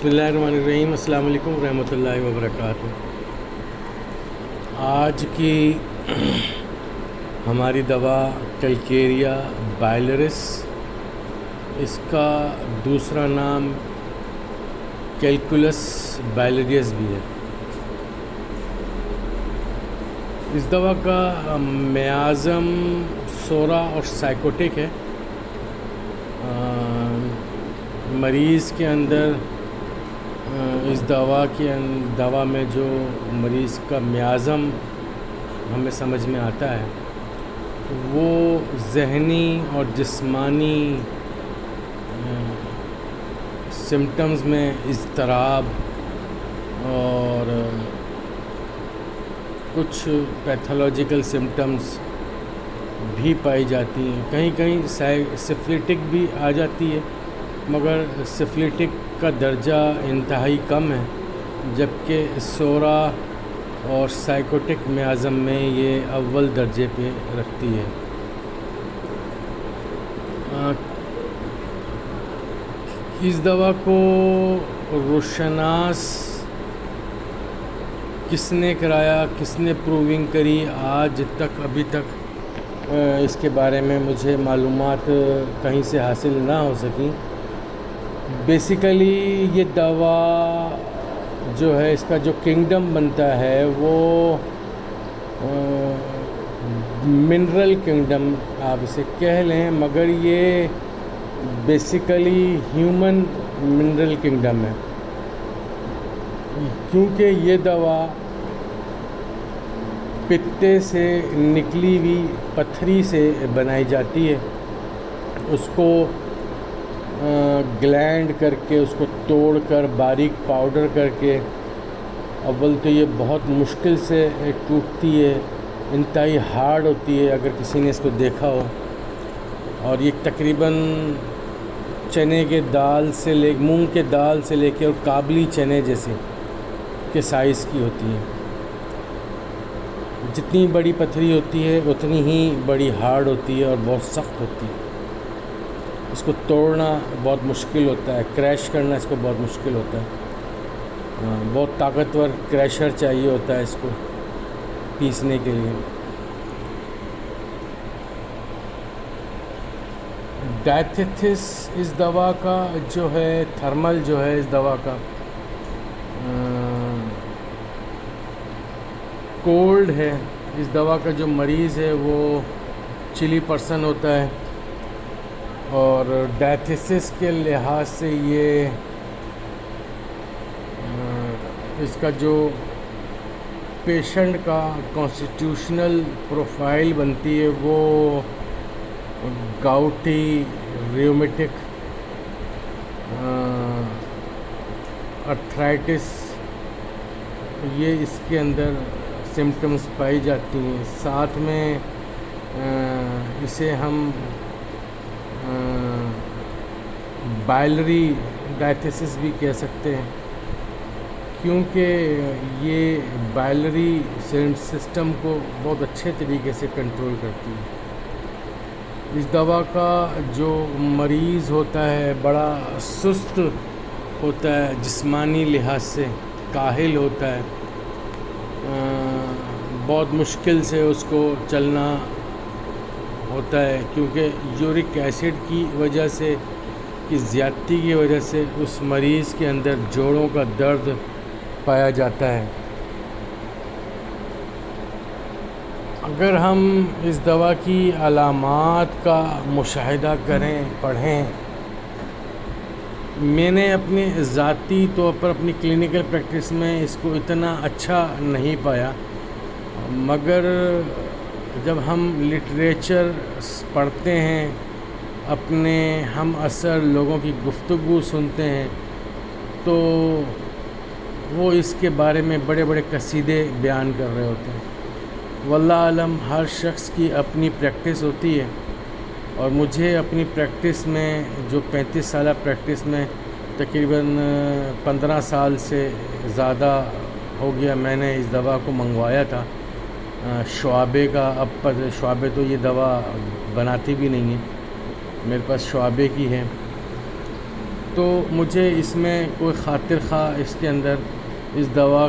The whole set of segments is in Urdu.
بسم اللہ الرحمن الرحیم۔ السلام علیکم ورحمۃ اللہ وبرکاتہ۔ آج کی ہماری دوا کیلکیریا بائلرس، اس کا دوسرا نام کیلکولس بائلریس بھی ہے۔ اس دوا کا میازم سورا اور سائکوٹک ہے۔ مریض کے اندر اس دوا میں جو مریض کا میازم ہمیں سمجھ میں آتا ہے وہ ذہنی اور جسمانی سمٹمز میں اضطراب اور کچھ پیتھولوجیکل سمٹمز بھی پائی جاتی ہیں۔ کہیں کہیں سفلیٹک بھی آ جاتی ہے، مگر سفلیٹک کا درجہ انتہائی کم ہے، جبکہ سورا اور سائکوٹک میازم میں یہ اول درجے پہ رکھتی ہے۔ اس دوا کو روشناس کس نے کرایا، کس نے پروونگ کری، آج تک ابھی تک اس کے بارے میں مجھے معلومات کہیں سے حاصل نہ ہو سکیں۔ بیسیکلی یہ دوا جو ہے، اس کا جو کنگڈم بنتا ہے وہ منرل کنگڈم آپ اسے کہہ لیں، مگر یہ بیسیکلی ہیومن منرل کنگڈم ہے، کیونکہ یہ دوا پتے سے نکلی ہوئی پتھری سے بنائی جاتی ہے۔ اس کو گلینڈ کر کے، اس کو توڑ کر باریک پاؤڈر کر کے، اول تو یہ بہت مشکل سے ٹوٹتی ہے، انتہائی ہارڈ ہوتی ہے اگر کسی نے اس کو دیکھا ہو، اور یہ تقریباً چنے کے دال سے مونگ کے دال سے لے کے اور کابلی چنے جیسے کے سائز کی ہوتی ہے۔ جتنی بڑی پتھری ہوتی ہے اتنی ہی بڑی ہارڈ ہوتی ہے اور بہت سخت ہوتی ہے۔ اس کو توڑنا بہت مشکل ہوتا ہے، کریش کرنا اس کو بہت مشکل ہوتا ہے، بہت طاقتور کریشر چاہیے ہوتا ہے اس کو پیسنے کے لیے۔ ڈائتھیسس اس دوا کا جو ہے، تھرمل جو ہے اس دوا کا کولڈ ہے۔ اس دوا کا جو مریض ہے وہ چلی پرسن ہوتا ہے، اور ڈائتھیسس کے لحاظ سے یہ اس کا جو پیشنٹ کا کانسٹیٹیوشنل پروفائل بنتی ہے وہ گاؤٹی، ریومیٹک، ارتھرائٹس، یہ اس کے اندر سمٹمز پائی جاتی ہیں۔ ساتھ میں اسے ہم بائلری ڈائتھیسس بھی کہہ سکتے ہیں، کیونکہ یہ بائلری سسٹم کو بہت اچھے طریقے سے کنٹرول کرتی ہے۔ اس دوا کا جو مریض ہوتا ہے بڑا سست ہوتا ہے، جسمانی لحاظ سے کاہل ہوتا ہے، بہت مشکل سے اس کو چلنا ہوتا ہے، کیونکہ یورک ایسڈ کی وجہ سے، کی زیادتی کی وجہ سے اس مریض کے اندر جوڑوں کا درد پایا جاتا ہے۔ اگر ہم اس دوا کی علامات کا مشاہدہ کریں، پڑھیں، میں نے اپنے ذاتی طور پر اپنی کلینکل پریکٹس میں اس کو اتنا اچھا نہیں پایا، مگر جب ہم لٹریچر پڑھتے ہیں، اپنے ہم اثر لوگوں کی گفتگو سنتے ہیں، تو وہ اس کے بارے میں بڑے بڑے قصیدے بیان کر رہے ہوتے ہیں۔ واللہ عالم، ہر شخص کی اپنی پریکٹس ہوتی ہے، اور مجھے اپنی پریکٹس میں جو 35 سالہ پریکٹس میں تقریباً 15 سال سے زیادہ ہو گیا میں نے اس دوا کو منگوایا تھا شعبے کا۔ اب شعبے تو یہ دوا بناتی بھی نہیں ہے، میرے پاس شعبے کی ہے، تو مجھے اس میں کوئی خاطر خواہ اس کے اندر اس دوا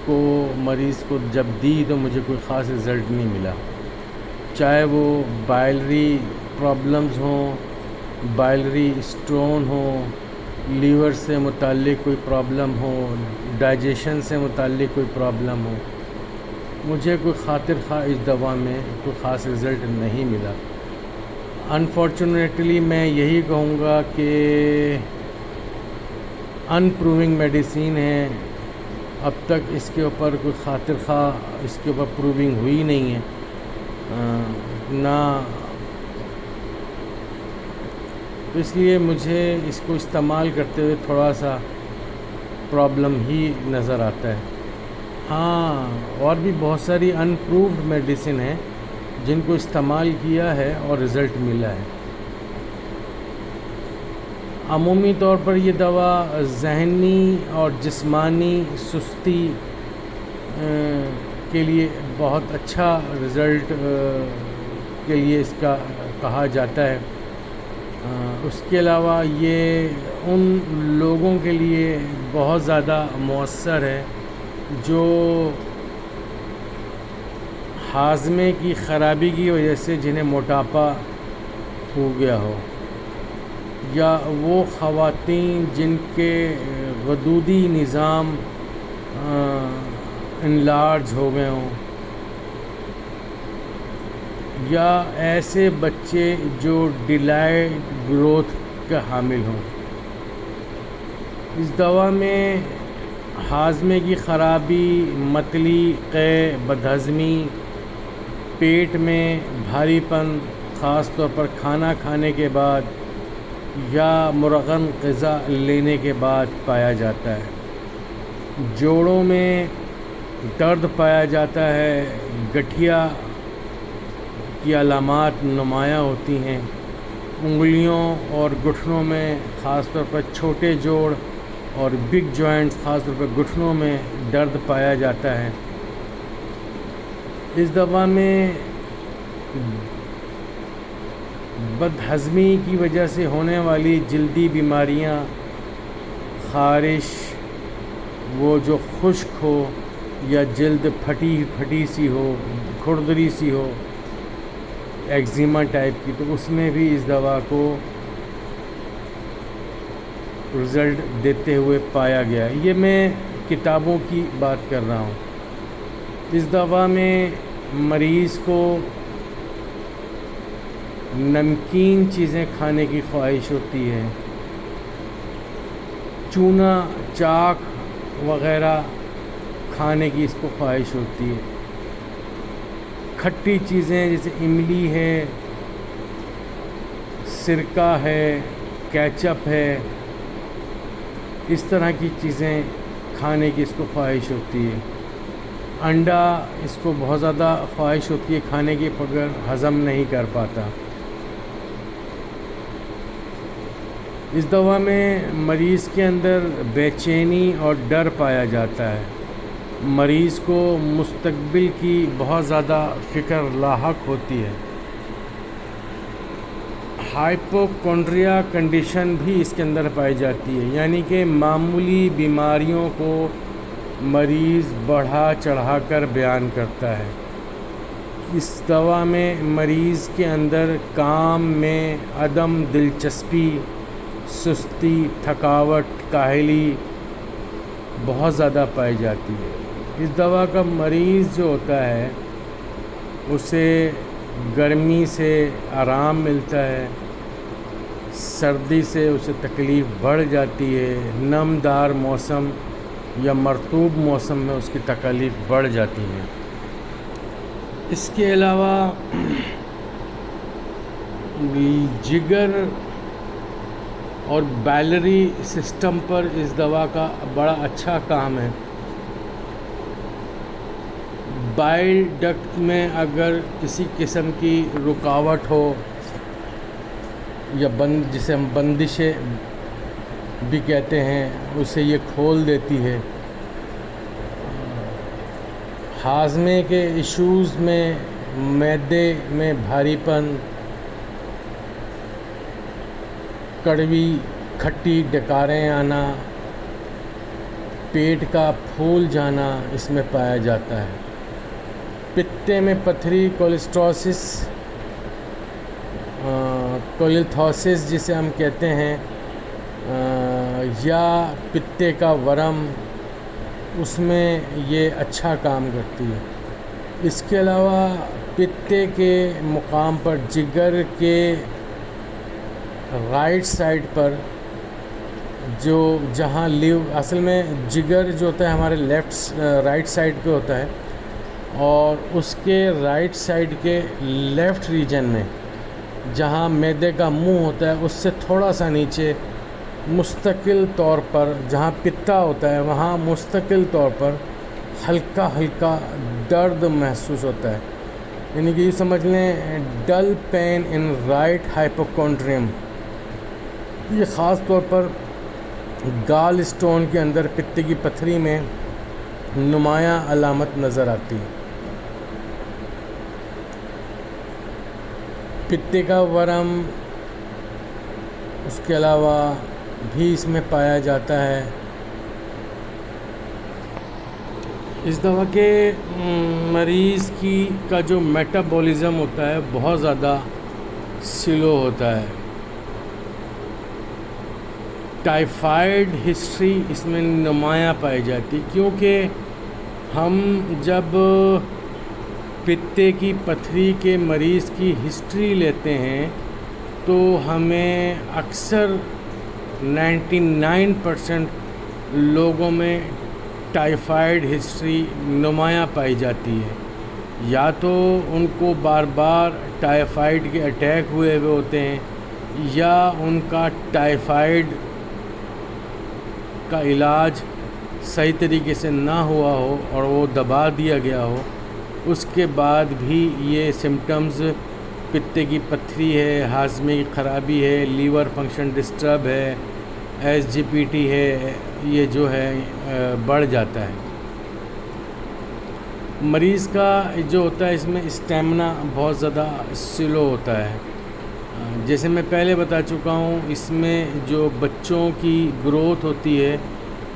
کو مریض کو جب دی تو مجھے کوئی خاص رزلٹ نہیں ملا، چاہے وہ بائلری پرابلمز ہوں، بائلری اسٹون ہوں، لیور سے متعلق کوئی پرابلم ہو، ڈائجیشن سے متعلق کوئی پرابلم ہو، مجھے کوئی خاطر خواہ اس دوا میں کوئی خاص رزلٹ نہیں ملا۔ انفارچونیٹلی میں یہی کہوں گا کہ ان پروونگ میڈیسین ہے، اب تک اس کے اوپر کوئی خاطر خواہ اس کے اوپر پروونگ ہوئی نہیں ہے، نہ تو اس لیے مجھے اس کو استعمال کرتے ہوئے تھوڑا سا پرابلم ہی نظر آتا ہے۔ ہاں، اور بھی بہت ساری ان پرووڈ میڈیسن ہیں جن کو استعمال کیا ہے اور رزلٹ ملا ہے۔ عمومی طور پر یہ دوا ذہنی اور جسمانی سستی کے لیے بہت اچھا رزلٹ کے لیے اس کا کہا جاتا ہے۔ اس کے علاوہ یہ ان لوگوں کے لیے بہت زیادہ مؤثر ہے جو ہاضمے کی خرابی کی وجہ سے جنہیں موٹاپا ہو گیا ہو، یا وہ خواتین جن کے غدودی نظام انلارج ہو گئے ہوں، یا ایسے بچے جو ڈیلائڈ گروتھ کا حامل ہوں۔ اس دوا میں ہاضمے کی خرابی، متلی، قے، بدہضمی، پیٹ میں بھاری پن خاص طور پر کھانا کھانے کے بعد یا مرغن غذا لینے کے بعد پایا جاتا ہے۔ جوڑوں میں درد پایا جاتا ہے، گٹھیا کی علامات نمایاں ہوتی ہیں، انگلیوں اور گھٹنوں میں خاص طور پر چھوٹے جوڑ اور بگ جوائنٹس خاص طور پر گھٹنوں میں درد پایا جاتا ہے۔ اس دوا میں بدہضمی کی وجہ سے ہونے والی جلدی بیماریاں، خارش، وہ جو خشک ہو یا جلد پھٹی سی ہو، کھردری سی ہو، ایگزیما ٹائپ کی، تو اس میں بھی اس دوا کو رزلٹ دیتے ہوئے پایا گیا۔ یہ میں کتابوں کی بات کر رہا ہوں۔ اس دوا میں مریض کو نمکین چیزیں کھانے کی خواہش ہوتی ہے، چونا، چاک وغیرہ کھانے کی اس کو خواہش ہوتی ہے، کھٹی چیزیں جیسے املی ہے، سرکہ ہے، کیچپ ہے، اس طرح کی چیزیں کھانے کی اس کو خواہش ہوتی ہے۔ انڈا اس کو بہت زیادہ خواہش ہوتی ہے کھانے کی، مگر ہضم نہیں کر پاتا۔ اس دوا میں مریض کے اندر بے چینی اور ڈر پایا جاتا ہے، مریض کو مستقبل کی بہت زیادہ فکر لاحق ہوتی ہے۔ ہائپوکونڈریا کنڈیشن بھی اس کے اندر پائی جاتی ہے، یعنی کہ معمولی بیماریوں کو مریض بڑھا چڑھا کر بیان کرتا ہے۔ اس دوا میں مریض کے اندر کام میں عدم دلچسپی، سستی، تھکاوٹ، کاہلی بہت زیادہ پائی جاتی ہے۔ اس دوا کا مریض جو ہوتا ہے اسے گرمی سے آرام ملتا ہے، سردی سے اسے تکلیف بڑھ جاتی ہے، نمدار موسم یا مرطوب موسم میں اس کی تکلیف بڑھ جاتی ہے۔ اس کے علاوہ جگر اور بائلری سسٹم پر اس دوا کا بڑا اچھا کام ہے۔ بائل ڈکٹ میں اگر کسی قسم کی رکاوٹ ہو یا جسے ہم بندشیں بھی کہتے ہیں، اسے یہ کھول دیتی ہے۔ ہاضمے کے ایشوز میں معدے میں بھاری پن، کڑوی کھٹی ڈکاریں آنا، پیٹ کا پھول جانا اس میں پایا جاتا ہے۔ پتے میں پتھری، کولیسٹروسس، کولیتھوسس جسے ہم کہتے ہیں، یا پتے کا ورم، اس میں یہ اچھا کام کرتی ہے۔ اس کے علاوہ پتے کے مقام پر جگر کے رائٹ سائڈ پر جو جہاں اصل میں جگر جو ہوتا ہے ہمارے رائٹ سائڈ پہ ہوتا ہے، اور اس کے رائٹ سائڈ کے لیفٹ ریجن میں جہاں معدے کا منہ ہوتا ہے اس سے تھوڑا سا نیچے مستقل طور پر جہاں پتا ہوتا ہے وہاں مستقل طور پر ہلکا ہلکا درد محسوس ہوتا ہے، یعنی کہ یہ سمجھ لیں ڈل پین ان رائٹ ہائپوکونڈریم۔ یہ خاص طور پر گال اسٹون کے اندر پتے کی پتھری میں نمایاں علامت نظر آتی ہے۔ پتے کا ورم اس کے علاوہ بھی اس میں پایا جاتا ہے۔ اس دوا کے مریض کا جو میٹابولزم ہوتا ہے بہت زیادہ سلو ہوتا ہے۔ ٹائیفائڈ ہسٹری اس میں نمایاں پائی جاتی، کیونکہ ہم جب پتے کی پتھری کے مریض کی ہسٹری لیتے ہیں تو ہمیں اکثر 99% لوگوں میں ٹائیفائڈ ہسٹری نمایاں پائی جاتی ہے، یا تو ان کو بار بار ٹائیفائڈ کے اٹیک ہوئے ہوتے ہیں، یا ان کا ٹائیفائڈ کا علاج صحیح طریقے سے نہ ہوا ہو اور وہ دبا دیا گیا ہو، اس کے بعد بھی یہ سمٹمز پتے کی پتھری ہے، ہاضمے کی خرابی ہے، لیور فنکشن ڈسٹرب ہے، SGPT ہے، یہ جو ہے بڑھ جاتا ہے۔ مریض کا جو ہوتا ہے اس میں اسٹیمنا بہت زیادہ سلو ہوتا ہے۔ جیسے میں پہلے بتا چکا ہوں، اس میں جو بچوں کی گروتھ ہوتی ہے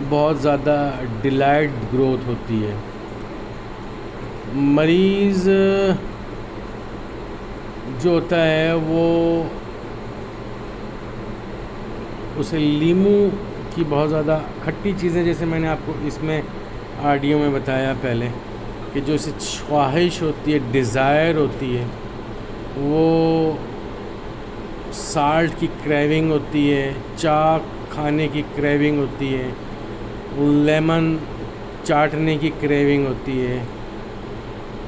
بہت زیادہ ڈیلائڈ گروتھ ہوتی ہے۔ مریض جو ہوتا ہے وہ اسے لیمو کی بہت زیادہ کھٹی چیزیں، جیسے میں نے آپ کو اس میں آڈیو میں بتایا پہلے کہ جو اسے خواہش ہوتی ہے، ڈیزائر ہوتی ہے، وہ سالٹ کی کریونگ ہوتی ہے، چاک کھانے کی کریونگ ہوتی ہے، لیمن چاٹنے کی کریونگ ہوتی ہے،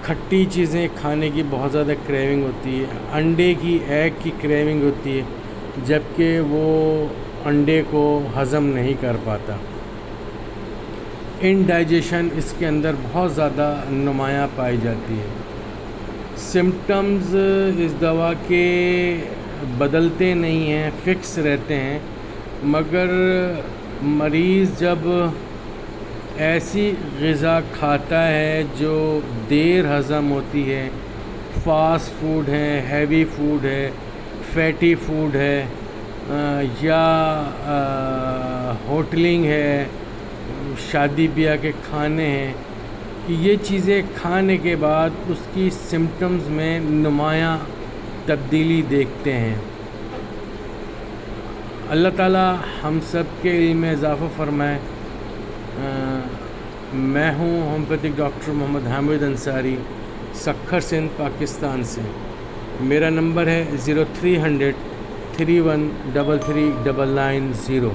کھٹی چیزیں کھانے کی بہت زیادہ کریونگ ہوتی ہے، انڈے کی ایگ کی کریونگ ہوتی ہے، جبکہ وہ انڈے کو ہضم نہیں کر پاتا۔ انڈائجیشن اس کے اندر بہت زیادہ نمایاں پائی جاتی ہے۔ سمٹمز اس دوا کے بدلتے نہیں ہیں، فکس رہتے ہیں، مگر مریض جب ایسی غذا کھاتا ہے جو دیر ہضم ہوتی ہے، فاسٹ فوڈ ہے، ہیوی فوڈ ہے، فیٹی فوڈ ہے، یا ہوٹلنگ ہے، شادی بیاہ کے کھانے ہیں، کہ یہ چیزیں کھانے کے بعد اس کی سمٹمز میں نمایاں تبدیلی دیکھتے ہیں۔ اللہ تعالیٰ ہم سب کے علم میں اضافہ فرمائے۔ میں ہوں ہومیوپیتھک ڈاکٹر محمد حامد انصاری، سکھر سندھ، پاکستان سے۔ میرا نمبر ہے 0300 3133 990۔